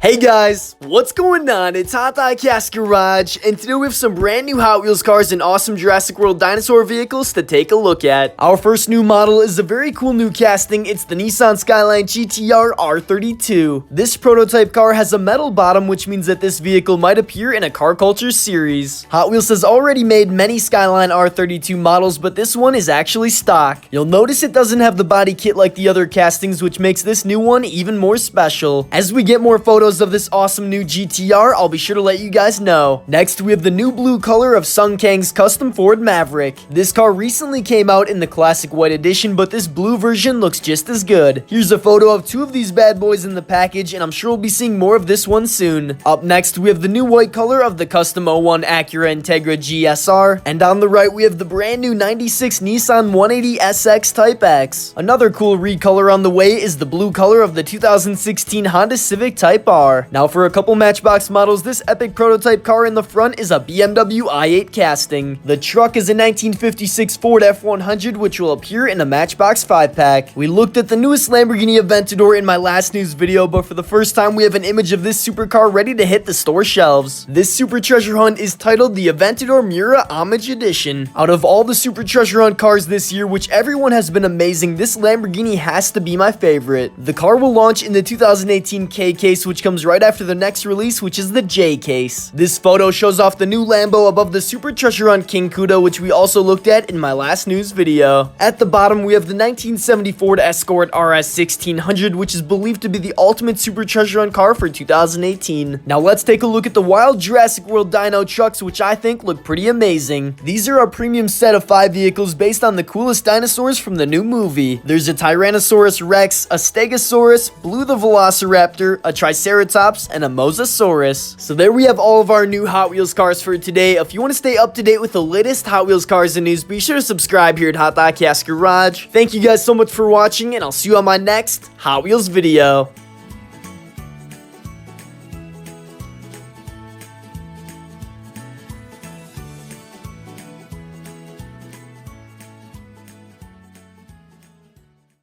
Hey guys, what's going on? It's HotDiecast Garage, and today we have some brand new Hot Wheels cars and awesome Jurassic World dinosaur vehicles to take a look at. Our first new model is a very cool new casting. It's the Nissan Skyline GTR R32. This prototype car has a metal bottom, which means that this vehicle might appear in a car culture series. Hot Wheels has already made many Skyline R32 models, but this one is actually stock. You'll notice it doesn't have the body kit like the other castings, which makes this new one even more special. As we get more photos of this awesome new GTR, I'll be sure to let you guys know. Next, we have the new blue color of Sung Kang's custom Ford Maverick. This car recently came out in the classic white edition, but this blue version looks just as good. Here's a photo of two of these bad boys in the package, and I'm sure we'll be seeing more of this one soon. Up next, we have the new white color of the custom 01 Acura Integra GSR, and on the right, we have the brand new 96 Nissan 180 SX Type X. Another cool recolor on the way is the blue color of the 2016 Honda Civic Type R. Now for a couple Matchbox models, this epic prototype car in the front is a BMW i8 casting. The truck is a 1956 Ford F100, which will appear in a Matchbox 5-pack. We looked at the newest Lamborghini Aventador in my last news video, but for the first time we have an image of this supercar ready to hit the store shelves. This super treasure hunt is titled the Aventador Miura Homage Edition. Out of all the super treasure hunt cars this year, which everyone has been amazing, this Lamborghini has to be my favorite. The car will launch in the 2018 K case, which comes right after the next release, which is the J case. This photo shows off the new Lambo above the super treasure hunt King Kuda, which we also looked at in my last news video. At the bottom, we have the 1970 Ford Escort RS 1600, which is believed to be the ultimate super treasure hunt car for 2018. Now let's take a look at the wild Jurassic World Dino Trucks, which I think look pretty amazing. These are a premium set of 5 vehicles based on the coolest dinosaurs from the new movie. There's a Tyrannosaurus Rex, a Stegosaurus, Blue the Velociraptor, a Triceratops, and a Mosasaurus. So there we have all of our new Hot Wheels cars for today. If you want to stay up to date with the latest Hot Wheels cars and news, be sure to subscribe here at HotDiecast Garage. Thank you guys so much for watching, and I'll see you on my next Hot Wheels video.